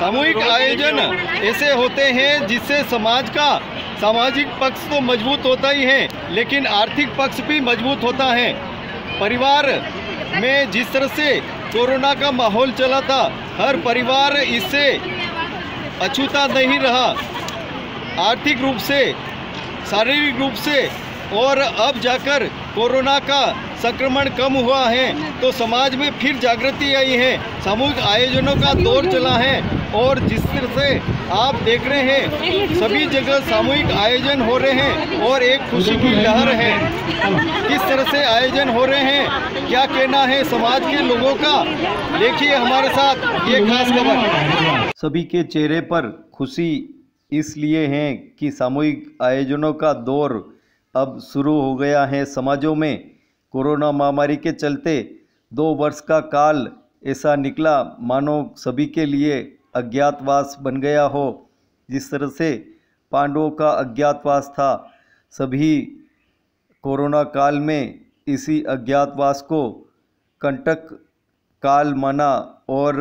सामूहिक आयोजन ऐसे होते हैं जिससे समाज का सामाजिक पक्ष तो मजबूत होता ही है, लेकिन आर्थिक पक्ष भी मजबूत होता है। परिवार में जिस तरह से कोरोना का माहौल चला था, हर परिवार इससे अछूता नहीं रहा, आर्थिक रूप से, शारीरिक रूप से। और अब जाकर कोरोना का संक्रमण कम हुआ है तो समाज में फिर जागृति आई है, सामूहिक आयोजनों का दौर चला है। और जिस तरह से आप देख रहे हैं सभी जगह सामूहिक आयोजन हो रहे हैं और एक खुशी की लहर है। किस तरह से आयोजन हो रहे हैं, क्या कहना है समाज के लोगों का, देखिए हमारे साथ ये खास खबर। सभी के चेहरे पर खुशी इसलिए है कि सामूहिक आयोजनों का दौर अब शुरू हो गया है समाजों में। कोरोना महामारी के चलते 2 वर्ष का काल ऐसा निकला मानो सभी के लिए अज्ञातवास बन गया हो। जिस तरह से पांडवों का अज्ञातवास था, सभी कोरोना काल में इसी अज्ञातवास को कंटक काल माना और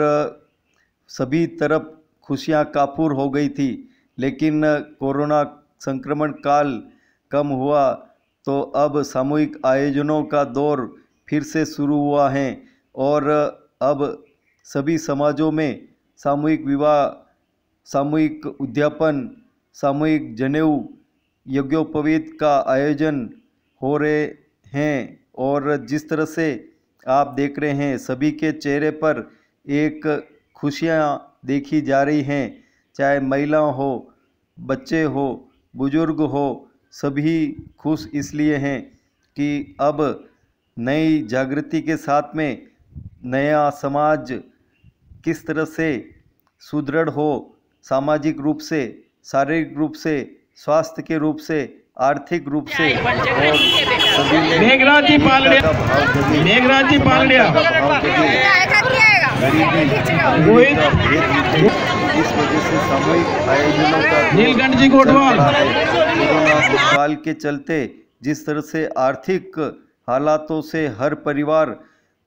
सभी तरफ खुशियां काफूर हो गई थी। लेकिन कोरोना संक्रमण काल कम हुआ तो अब सामूहिक आयोजनों का दौर फिर से शुरू हुआ है और अब सभी समाजों में सामूहिक विवाह, सामूहिक उद्यापन, सामूहिक जनेऊ यज्ञोपवीत का आयोजन हो रहे हैं। और जिस तरह से आप देख रहे हैं सभी के चेहरे पर एक खुशियाँ देखी जा रही हैं, चाहे महिला हो, बच्चे हो, बुजुर्ग हो, सभी खुश इसलिए हैं कि अब नई जागृति के साथ में नया समाज किस तरह से सुदृढ़ हो, सामाजिक रूप से, शारीरिक रूप से, स्वास्थ्य के रूप से, आर्थिक रूप से। और सभी मेघराज जी पाल इस वजह से सामूहिक आयोजनों का नीलकंठ जी कोटवाल कोरोना काल के चलते जिस तरह से आर्थिक हालातों से हर परिवार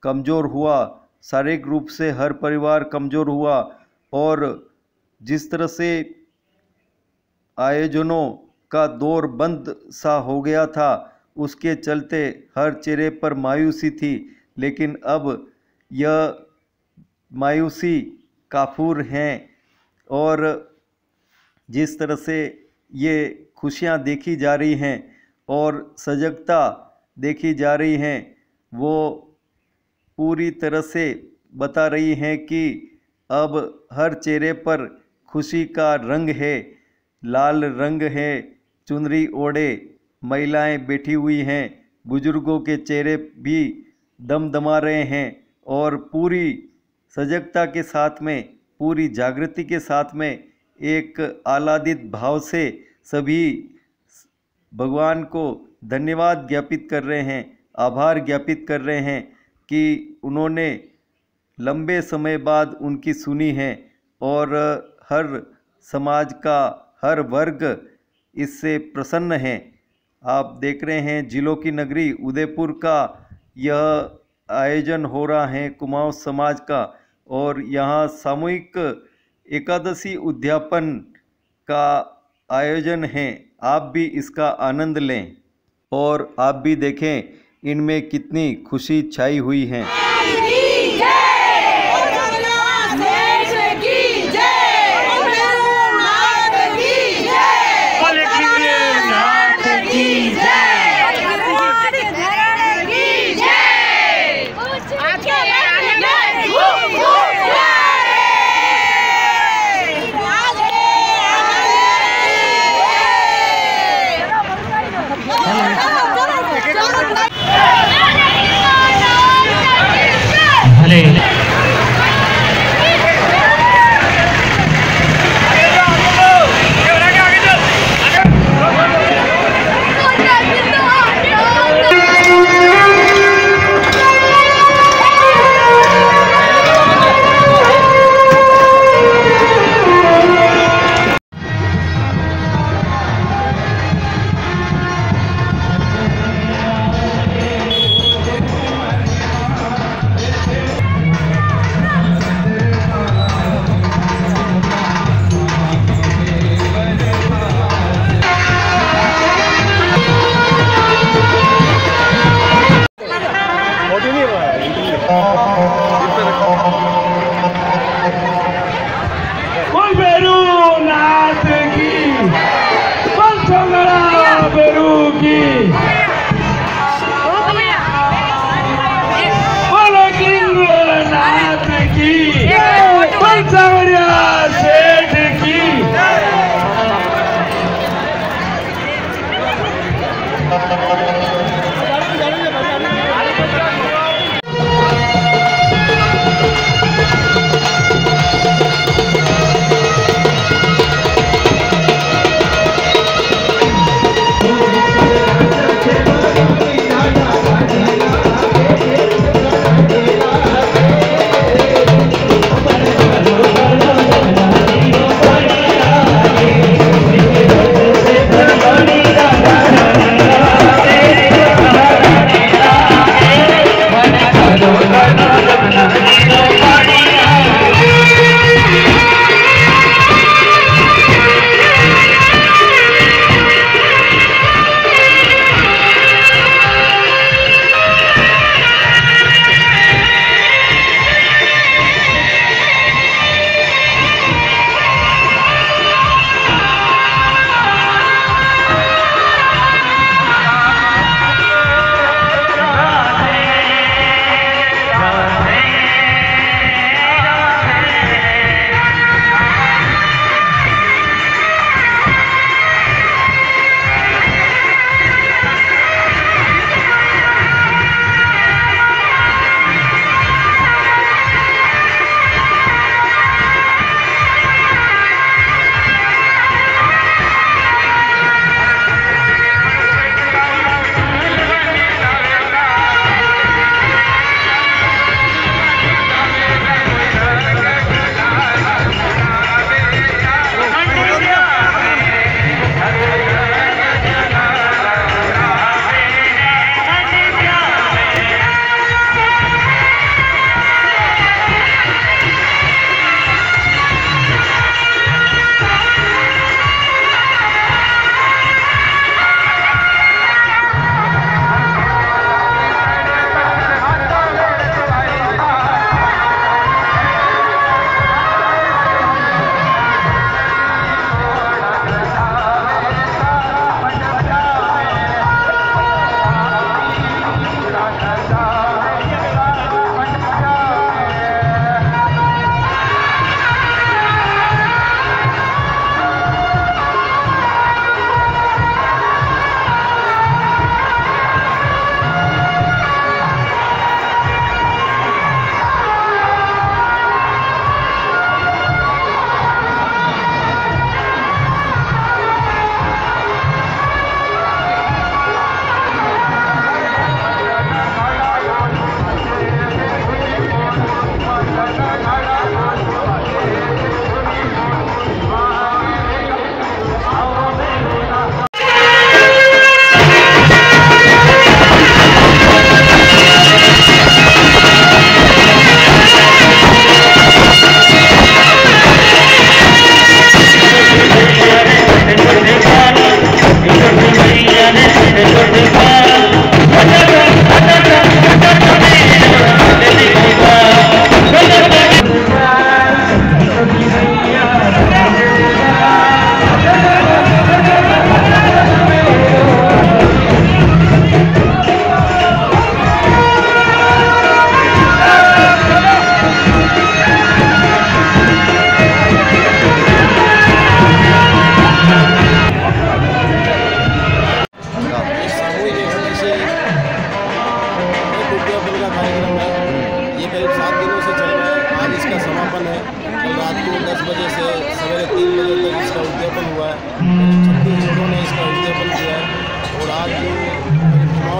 कमज़ोर हुआ, शारीरिक रूप से हर परिवार कमज़ोर हुआ और जिस तरह से आयोजनों का दौर बंद सा हो गया था, उसके चलते हर चेहरे पर मायूसी थी। लेकिन अब यह मायूसी काफूर हैं और जिस तरह से ये खुशियाँ देखी जा रही हैं और सजगता देखी जा रही हैं, वो पूरी तरह से बता रही हैं कि अब हर चेहरे पर खुशी का रंग है, लाल रंग है। चुनरी ओढ़े महिलाएं बैठी हुई हैं, बुजुर्गों के चेहरे भी दमदमा रहे हैं और पूरी सजगता के साथ में, पूरी जागृति के साथ में एक आह्लादित भाव से सभी भगवान को धन्यवाद ज्ञापित कर रहे हैं, आभार ज्ञापित कर रहे हैं कि उन्होंने लंबे समय बाद उनकी सुनी है और हर समाज का हर वर्ग इससे प्रसन्न है। आप देख रहे हैं जिलों की नगरी उदयपुर का यह आयोजन हो रहा है कुमाऊं समाज का और यहाँ सामूहिक एकादशी उद्यापन का आयोजन है। आप भी इसका आनंद लें और आप भी देखें इनमें कितनी खुशी छाई हुई है।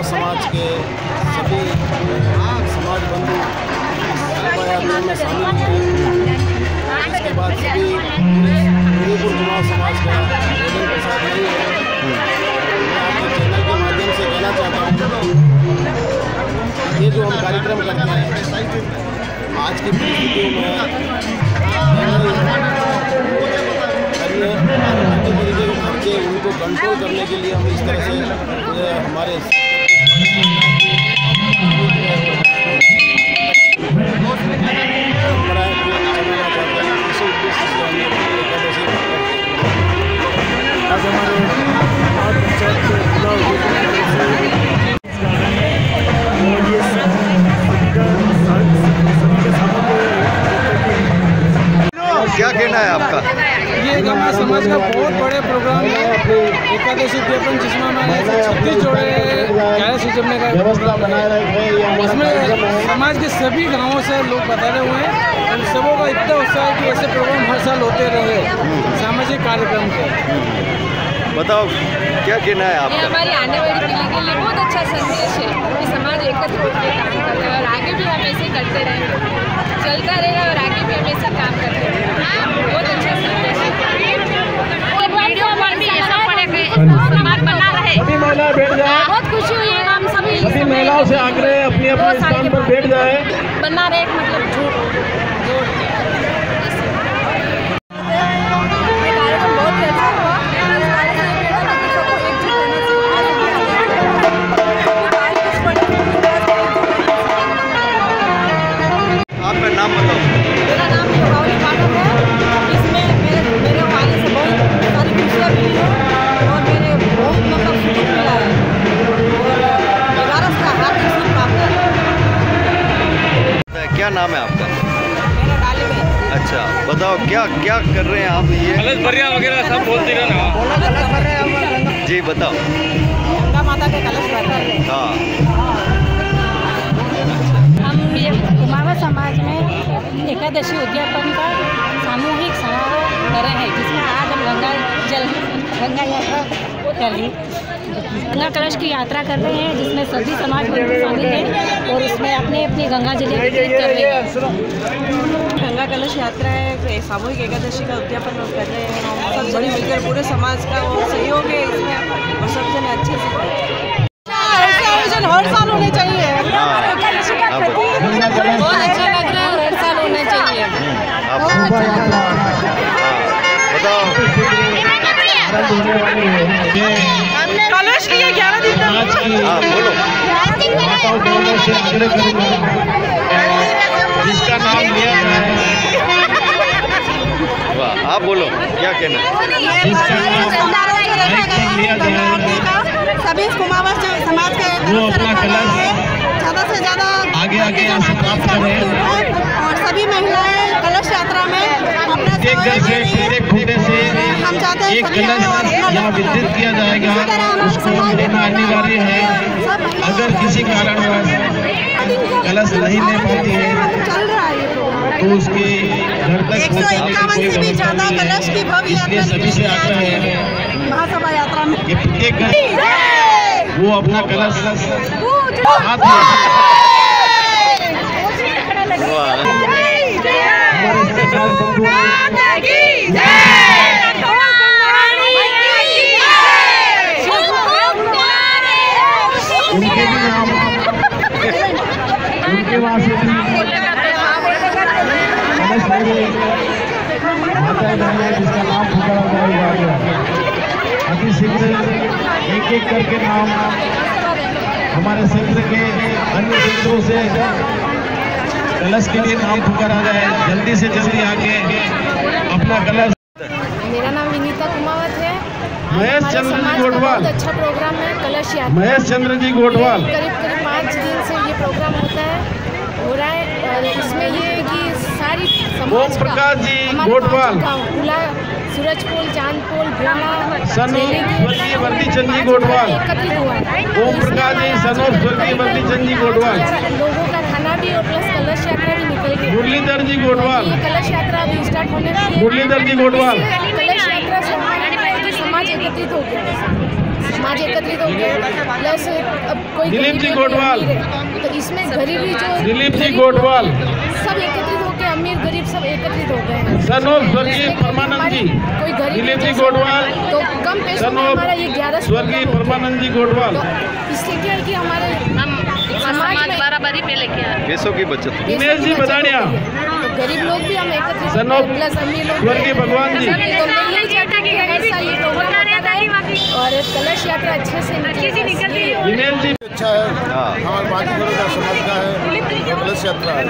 समाज के सभी समाज बंधु यात्रा में शामिल हुए। इसके बाद सभी उदयपुर कुमाऊं समाज का भोजन प्रसाद नहीं है। मैं आपके चैनल के माध्यम से कहना चाहता हूँ, ये जो हम कार्यक्रम करते हैं आज की परिस्थितियों में तरीके के खर्चे उनको कंट्रोल करने के लिए हम इस तरह से हमारे परंपराएं चलाना चाहते हैं। इसी उद्देश्य से हम एकादशी आज हमारे पंचायत के क्या कहना है आपका? ये हमारे समाज का बहुत बड़े प्रोग्राम है एकादशी उद्यापन, जिसमें हमारे 36 जोड़े कैलस उजमने का प्रोग्राम है। इसमें समाज के सभी गांवों से लोग बताए हुए हैं और सबों का इतना उत्साह है कि ऐसे प्रोग्राम हर साल होते रहे सामाजिक कार्यक्रम के। बताओ क्या कहना है आपका? हमारी आने वाली पीढ़ी के लिए बहुत अच्छा संदेश है कि समाज एकत्र होकर काम करता है और आगे भी हम ऐसे करते रहेंगे, चलता रहेगा और आगे भी हम ऐसे काम करते रहेंगे। बहुत अच्छा संदेश है। वीडियो पर भी ऐसा पड़ेगा समाज बना रहे। सभी महिला बैठ जाए। बहुत खुशी हुई है, हम सभी महिलाओं से आग्रह अपने अपने स्थान पर बैठ जाए। बना रहे मतलब झूठ जोड़ के। आपका नाम बताओ। मेरा नाम योगावली पाठक है। इसमें मेरे वाले से बहुत सारी खुशियाँ मिली हैं और मेरे बहुत मतलब सुख मिला है और 11 का हार्दिक शुभकामनाएं। क्या नाम है आपका? मेरा डाली में। अच्छा बताओ क्या क्या कर रहे हैं आप? ये कलश बढ़िया वगैरह सब बोलते रहे ना। जी बताओ। गंगा माता के कलश भर रहे हैं। हाँ, हम ये कुमाऊं समाज में एकादशी उद्यापन का सामूहिक समारोह कर रहे हैं, जिसमें आज हम गंगा यात्रा कर रही गंगा कलश की यात्रा कर रहे हैं, जिसमें सभी समाज बंधु शामिल हैं और उसमें अपने अपनी गंगा जल वितरित कर रहे हैं। गंगा कलश यात्रा है, सामूहिक एकादशी का उद्यापन कर रहे हैं। सब जने मिलकर पूरे समाज का वो सहयोग है इसमें और सब जने अच्छे से आयोजन हर साल होने चाहिए। बहुत अच्छा लग रहा है और हर साल होना चाहिए। बताओ। कलश की 11 दिन हाँ बोलो। जिसका नाम लिया जाए। वाह, आप बोलो क्या कहना है? सभी कुमाऊं समाज के वो अपना कलश ज़्यादा से ज़्यादा आगे यहाँ से प्राप्त करें और सभी महिलाएं कलश यात्रा में अपना एक घर से एक खूटे से हम चाहते हैं एक कलश यहाँ वितरित किया जाएगा। उसको लेना अनिवार्य है। अगर किसी कारणवश कलश नहीं ले पाती है चल रहा है ये प्रोग्राम। तो उसके घर तक पहुँचाने की कोई व्यवस्था नहीं है। इसलिए सभी से आग्रह है महासभा यात्रा में कि प्रत्येक घर वो अपना कलश हाथ में उनके वहाँ से जिसका नाम पुकारा जाएगा। अति शीघ्र एक एक करके नाम हमारे क्षेत्र के अन्य क्षेत्रों से कलश के लिए नाम पुकारा जाए। जल्दी से जल्दी आके अपना कलश। मेरा नाम विनीता कुमावत है। महेश चंद्र जी गोटवाल। बहुत अच्छा प्रोग्राम है कलश यात्रा। महेश चंद्र जी गोटवाल। करीब 5 दिन से ये प्रोग्राम हो रहा है और इसमें ये है कि सारी समाज ओम प्रकाश जी गोटवाल। सूरजपुर, चांदपुर, भोला, स्वर्गीय वर्दीचंद जी गोटवाल। एकत्रित हुआ है। ओम प्रकाश जी सनोफ स्वर्गीय वर्दीचंद जी गोटवाल। लोगों का खाना भी और प्लस कलश यात्रा भी निकल गई। मुरलीधर जी गोटवाल। ये कलश यात्रा अभी स्टार्ट होने वाली है। मुरलीधर जी गोटवाल। कलश यात्रा से हमारा समाज एकत्रित हो गया है। समाज एकत्रित हो गया। प्लस अब कोई दिलीप जी गोटवाल, तो इसमें गरीबी जो दिलीप जी गोटवाल, सब एकत्रित होकर अमीर गरीब सब एकत्रित हो गए हैं। सन ऑफ स्वर्गीय परमानंद जी, कोई गरीब दिलीप जी गोटवाल, तो कम पैसों में हमारा ये 11 स्वर्गीय परमानंद जी गोटवाल। इससे क्या है कि हमारे समाज बराबरी पे लेके आए, पैसों की बचत। दिनेश जी बदानिया, तो गरीब लोग भी हम एकत्रित सन ऑफ प्लस अमीर लोग स्वर्गीय भगवान जी। तो मैं यही चाहती हूँ कि हर साल ये प्रोग्राम होता रहे और कलश यात्रा अच्छे से निकलती है। दिनेश जी अच्छा है, हमारे बाजीगरों का समाज का है, कलश यात्रा है।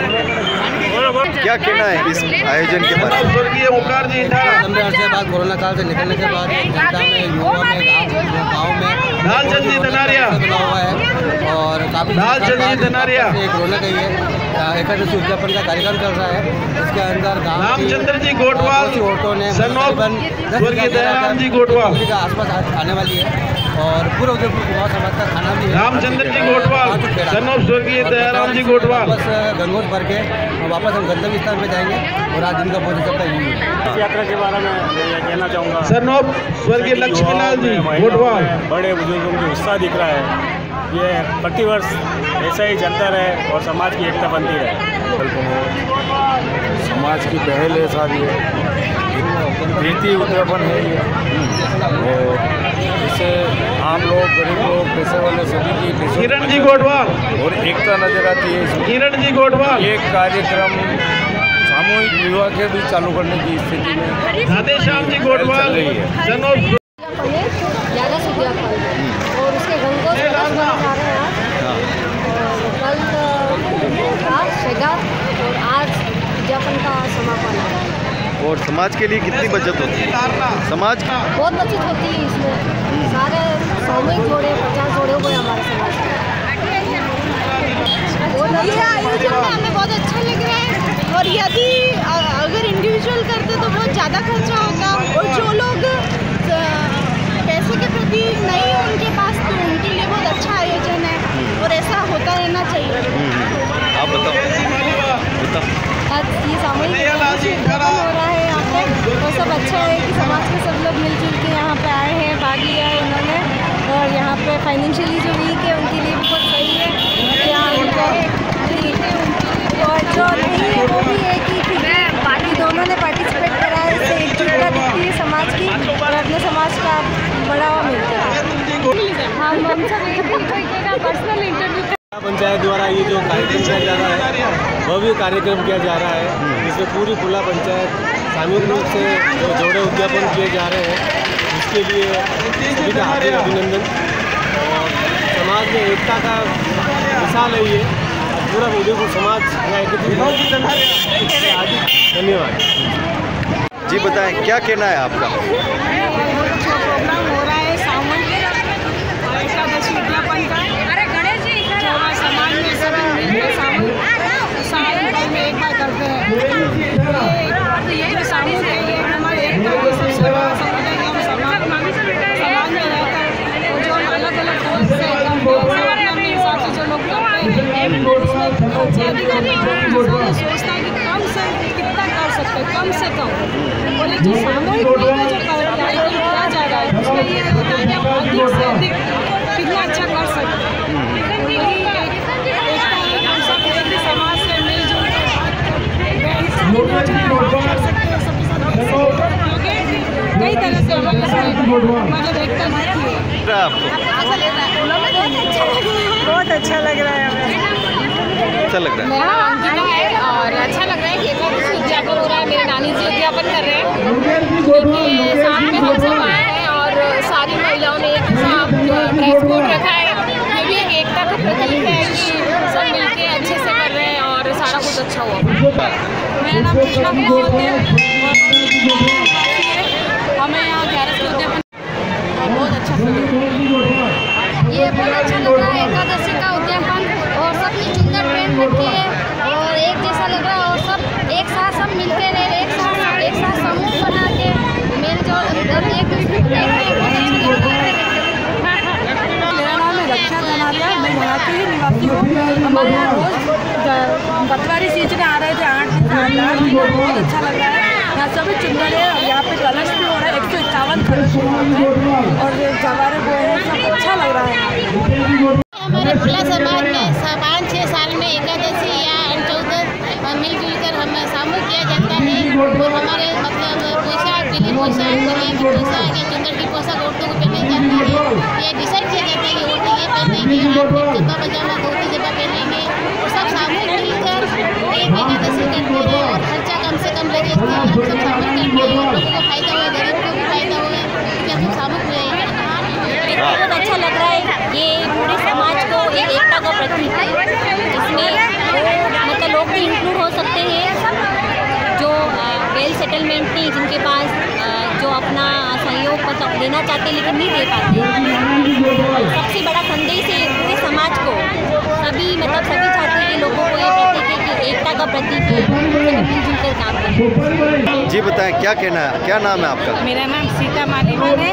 क्या कहना है इस आयोजन के बारे में? स्वर्गीय ओंकार जी ठाकुर, लंबे अर्से बाद कोरोना काल से निकलने के बाद जनता में, युवा में, गाँव में लालचंद जी धनारिया, बना हुआ है और काफी लालचंद जी धनारिया, एक रौनक है। ये एकादशी उद्यापन का कार्यक्रम चल रहा है। इसके अंदर गाँव रामचंद्र जी गोटवाल, की औरतों ने सन ऑफ स्वर्गीय दयाराम जी गोटवाल, का आसपास आने वाली है और पूर्व उदयपुर कुमार समाज का खाना भी है। रामचंद्र जी गोटवाल, सन ऑफ स्वर्गीय दयाराम जी गोटवाल। बस गंगोट भर के वापस हम गंतव्य स्थान पे जाएंगे और आज दिन का बहुत अच्छा यही है। इस यात्रा के बारे में मैं कहना चाहूँगा, सन ऑफ स्वर्गीय लक्ष्मीलाल जी गोटवाल। बड़े बुजुर्गों में उत्साह दिख रहा है। ये प्रतिवर्ष ऐसा ही चलता रहे और समाज की एकता बनती रहे। समाज की पहल है सारी, प्रीति उद्यापन है ये, और इससे आम लोग, गरीब लोग, पैसे वाले सभी की किरण जी गोटवाल और एकता नजर आती है इसमें। किरण जी गोटवाल, ये कार्यक्रम सामूहिक विवाह के भी चालू करने की स्थिति में राधे श्याम जी गोटवाल, रही है। सन ऑफ 11 उद्यापन और उसके गंगोट जा रहे हैं और कल का शेगार और आज उद्यापन का समापन है। और समाज के लिए कितनी बचत होती है? समाज की बहुत बचत होती है इसमें। सारे सामूहिक जोड़े 50 जोड़े हुए हमारे समाज के। ये आयोजन में हमें बहुत अच्छा लग रहा है और यदि अगर इंडिविजुअल करते तो बहुत ज़्यादा खर्चा होगा और जो लोग पैसे के प्रति नहीं है उनके पास, तो उनके लिए बहुत अच्छा आयोजन है और ऐसा होता रहना चाहिए। आप बताओ। आज ये सामूहिक उद्यापन हो रहा है यहाँ पे, तो सब अच्छा है कि समाज के सब लोग मिलजुल के यहाँ पे आए हैं, भाग लिया है उन्होंने। और यहाँ पे फाइनेंशियली जो वीक है उनके लिए बहुत सही है यहाँ और जो नहीं है वो भी है कि बाकी दोनों ने पार्टिसिपेट करा है, इससे एकजुटता दिखती है समाज की और अपने समाज का बढ़ावा मिलता है। हम सब एक पर्सनल इंटरव्यू पंचायत द्वारा ये जो कार्यक्रम किया जा रहा है, भव्य कार्यक्रम किया जा रहा है, इसमें पूरी खुला पंचायत सामूहिक रूप से जो जोड़े उद्यापन किए जा रहे हैं, इसके लिए सभी का हार्दिक अभिनंदन। और समाज में एकता का मिसाल है ये, पूरा उदयपुर समाज यहाँ एकत्रित। धन्यवाद जी, बताएं क्या कहना है आपका? प्रोग्राम हो रहा है सामूहिक एकादशी उद्यापन का, जो समाज में सभी सामूहिक साल भर में एक बार करते हैं। ये जो सामूहिक है ये हमारे एकता के सबसे बड़ा संगठन है। हम समाज में रहकर और जो अलग अलग कोर्स से अपने हिसाब से जो लोग करते हैं, सोचता है कि कम से कितना कर सकते हैं, कम से कम। और ये जो सामूहिक जो कार्यक्रम किया जा रहा है उसमें ये होता है कि आप अधिक से अधिक कितना अच्छा कर सकते हैं। तो यही एकता है, हम सब एक ही समाज से मिलजुल कर सकते हैं, सबके साथ कई तरह से मतलब एकता दिखती है। आपको बहुत अच्छा लग रहा है हमें। अच्छा लग रहा है? मेरा नाम अंकिता है और अच्छा लग रहा है कि एकादशी उद्यापन हो रहा है। मेरे नानी जी उद्यापन कर रहे हैं, क्योंकि साथ में हम सब आए हैं और सारी महिलाओं ने एक साथ ड्रेस कोड रखा है। ये भी एक एकता का प्रतीक है कि सब मिलके अच्छे से कर रहे हैं और सारा कुछ अच्छा हुआ। मेरा नाम कृष्णा कुमार है, हमें यहाँ 11 उद्यापन बहुत अच्छा ये बहुत अच्छा लग रहा है। एकादशी का उद्यापन और सबने सुंदर पेंट रखी है और एक जैसा लग रहा है और सब एक साथ सब मिलके रह रहे, एक साथ समूह बना के मेल जोल एक दूसरे को देख रहे हैं। मेरा नाम है रक्षा धनारिया, मैं यहाँ की ही निवासी हूँ। हमारे यहाँ रोज पतवारी सींचने आ रहे थे 8 दिन बहुत अच्छा लग रहा है। यहाँ सभी चुंदर है और यहाँ पे कलश भी हो रहा है। सावन कलश और जवारे वो है, सब अच्छा लग रहा है। हमारे खुला समाज में 5-6 साल में एकादशी या चौदह मिलजुल कर हम सामूहिक किया जाता है और हमारे मतलब पोशाक गले की पोशाक या चंदन की पोशाक औरतों को पहनाई जाती है। ये डिसाइड किया जाता है कि औरतें ये पहनेंगी, जब्बा पजामा धोती जब्बा पहनेंगे और सब सामूहिक मिलकर एक एकादशी करते हैं और खर्चा कम से कम लगे इसलिए हम सब सामूहिक करते हैं। लोगों को फायदा हुआ, गरीब को भी फायदा हुआ, क्योंकि हम सब सामूहिक हुए हैं। बहुत अच्छा लग रहा है। ये पूरे समाज को एक एकता का प्रतीक है, जिसमें मतलब लोग भी इंक्लूड हो सकते हैं जो वेल सेटलमेंट नहीं, जिनके पास जो अपना सहयोग देना चाहते लेकिन नहीं दे पाते। सबसे बड़ा संदेश है पूरे समाज को, सभी चाहते हैं कि लोगों को ये प्रतीक है कि एकता का प्रतीक है, मिलजुल कर काम करें। जी बताएं, क्या कहना है, क्या नाम है आपका? मेरा नाम सीता मालीवाल है,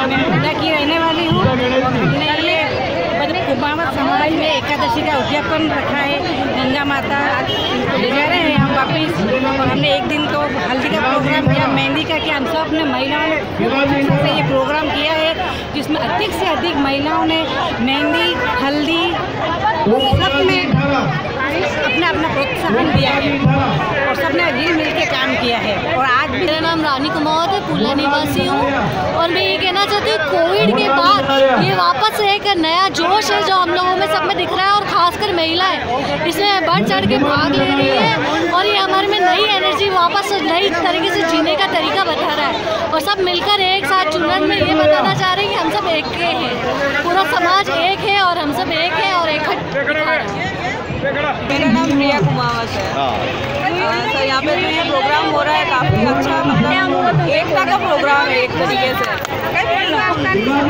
मैं मुंडा की रहने वाली हूँ। हमने ये कुमावत समाज में एकादशी का उद्यापन रखा है। गंगा माता ले जा रहे हैं हम वापिस, और हमने एक दिन को हल्दी का प्रोग्राम किया, मेहंदी का किया। हम सब अपने महिलाओं ने से ये प्रोग्राम किया है, जिसमें अधिक से अधिक महिलाओं ने मेहंदी, हल्दी सब में अपना अपना प्रोत्साहन दिया है और सबने हिल मिल के काम किया है। और आज भी मेरा नाम रानी कुमावत है, पुला निवासी हूँ और मैं ये कहना चाहती हूँ कोविड के बाद ये वापस एक नया जोश है जो हम लोगों में सब में दिख रहा है और खासकर महिलाएं इसमें बढ़ चढ़ के भाग ले रही है और ये हमारे में नई एनर्जी वापस नई तरीके से जीने का तरीका बता रहा है। और सब मिलकर एक साथ चुनन में ये बताना चाह रहे हैं कि हम सब एक के हैं, पूरा समाज एक है और हम सब एक है और एक दिखा रहे हैं। मेरा नाम प्रिया कुमावत है। तो यहाँ पे जो ये प्रोग्राम हो रहा है काफ़ी अच्छा, मतलब एकता का प्रोग्राम है एक तरीके से।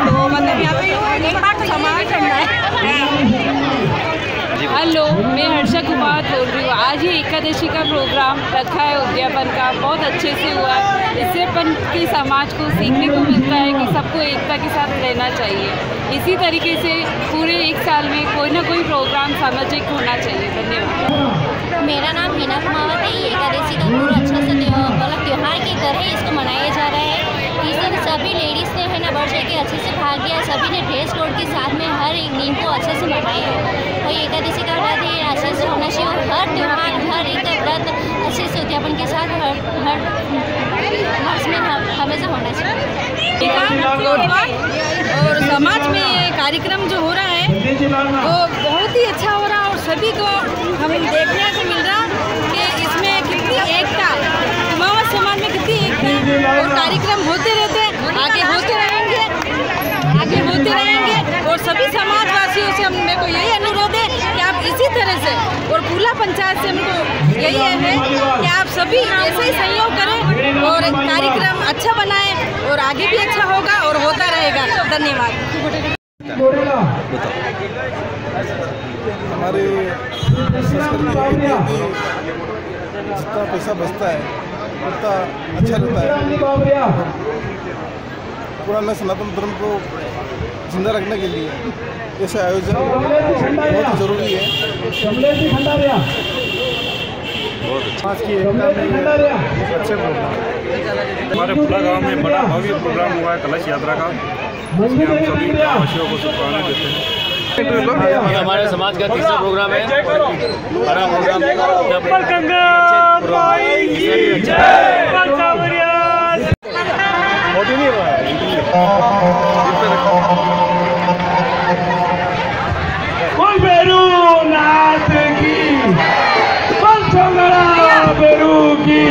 तो मतलब यहाँ पे समाज हेलो, मैं हर्षा कुमार बोल रही हूँ। आज ही एकादशी का प्रोग्राम रखा है उद्यापन का, बहुत अच्छे से हुआ। इससे अपन की समाज को सीखने को मिलता है कि सबको एकता के साथ रहना चाहिए। इसी तरीके से पूरे एक साल में कोई ना कोई प्रोग्राम सामाजिक होना चाहिए। धन्यवाद। मेरा नाम हीना कुमावत है। ये एकादशी का पूरा अच्छा से मतलब त्यौहार की तरह इसको मनाया जा रहा है। इस दिन सभी लेडीज़ ने है ना बढ़ चढ़ के अच्छे से भाग लिया, सभी ने ड्रेस कोड के साथ में हर एक दिन को अच्छे से मनाया है। और एकादशी का व्रत है अच्छे से होना चाहिए और हर त्यौहार हर एक का व्रत अच्छे से उद्यापन के साथ हर वर्ष में हमेशा होना चाहिए। और समाज में ये कार्यक्रम जो हो रहा है वो बहुत ही अच्छा हो रहा है और सभी को हमें देखने को मिल रहा कि इसमें कितनी एकता, कुमावत समाज में कितनी एकता है। और कार्यक्रम होते रहते आगे होते रहेंगे और सभी समाजवासियों से मेरे को यही अनुरोध है कि आप इसी तरह से और पूला पंचायत से हमको यही है कि आप सभी ऐसे ही सहयोग करें और कार्यक्रम अच्छा बनाएं और आगे भी अच्छा होगा और होता रहेगा। धन्यवाद। हमारे संस्कृति जितना पैसा बचता है उतना अच्छा रहता है। पुराना सनातन धर्म को जिंदा रखने के लिए ऐसे आयोजन बहुत जरूरी है। समाज की एकता में अच्छे प्रोग्राम हमारे पुला गांव में बड़ा भव्य प्रोग्राम हुआ है कलश यात्रा का। हम सभी गाँववासियों को शुभकामनाएं देते हैं। ये हमारे समाज का तीसरा प्रोग्राम है, बड़ा प्रोग्राम नाथ की बेरू की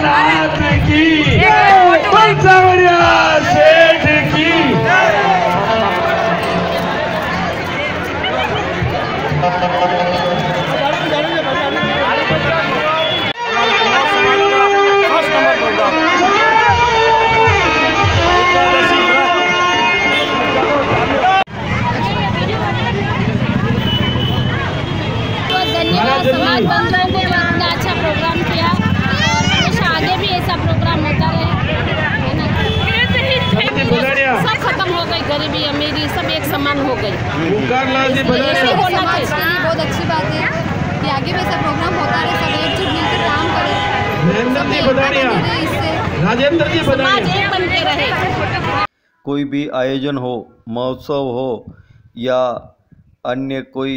नाथ की पंचवरिया सेठ की। समाज बंधुओं को जो इतना अच्छा प्रोग्राम किया और हमेशा आगे भी ऐसा प्रोग्राम होता रहे, है ना। सब खत्म हो गई, गरीबी अमीरी सब एक समान हो गई। ऐसे होना चाहिए, बहुत अच्छी बात है। कि आगे भी ऐसा प्रोग्राम होता रहे, सब एकजुट मिलकर काम करें, इससे राजेंद्र जी समाज एक बन के रहे। कोई भी आयोजन हो, महोत्सव हो या अन्य कोई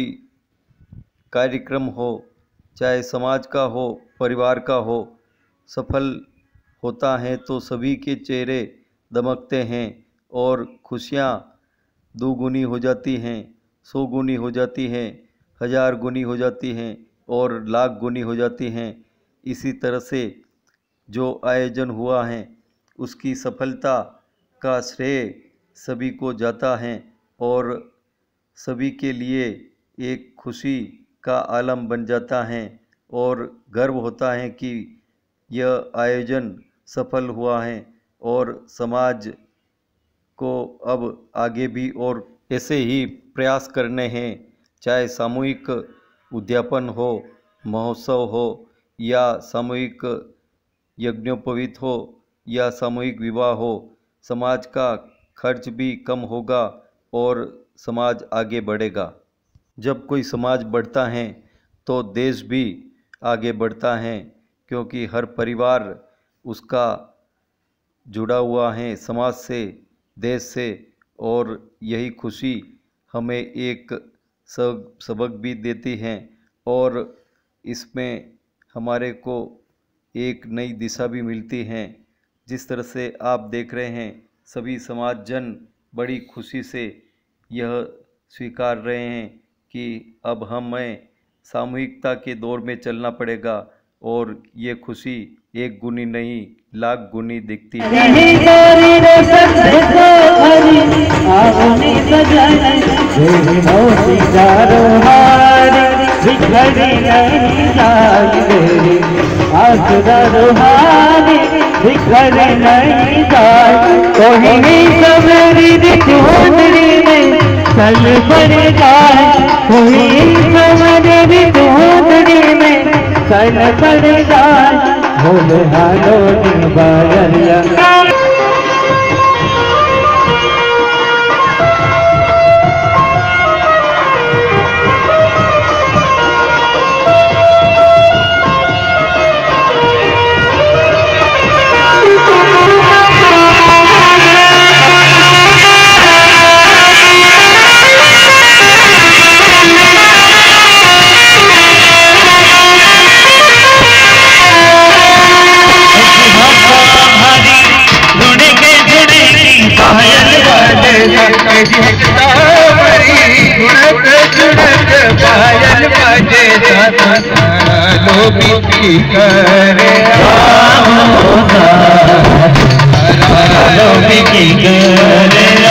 कार्यक्रम हो, चाहे समाज का हो, परिवार का हो, सफल होता है तो सभी के चेहरे दमकते हैं और खुशियाँ दोगुनी हो जाती हैं, 100 गुनी हो जाती हैं, 1000 गुनी हो जाती हैं और लाख गुनी हो जाती हैं। इसी तरह से जो आयोजन हुआ है उसकी सफलता का श्रेय सभी को जाता है और सभी के लिए एक खुशी का आलम बन जाता है और गर्व होता है कि यह आयोजन सफल हुआ है और समाज को अब आगे भी और ऐसे ही प्रयास करने हैं, चाहे सामूहिक उद्यापन हो, महोत्सव हो या सामूहिक यज्ञोपवीत हो या सामूहिक विवाह हो। समाज का खर्च भी कम होगा और समाज आगे बढ़ेगा। जब कोई समाज बढ़ता है तो देश भी आगे बढ़ता है, क्योंकि हर परिवार उसका जुड़ा हुआ है समाज से, देश से, और यही खुशी हमें एक सबक भी देती है और इसमें हमारे को एक नई दिशा भी मिलती है। जिस तरह से आप देख रहे हैं, सभी समाज जन बड़ी खुशी से यह स्वीकार रहे हैं कि अब हमें सामूहिकता के दौर में चलना पड़ेगा और ये खुशी एक गुनी नहीं लाख गुनी दिखती है। चल बढ़ जाए कोई समझ ढूंढने में, चल बढ़ जाए बोल हालो बारिया। करे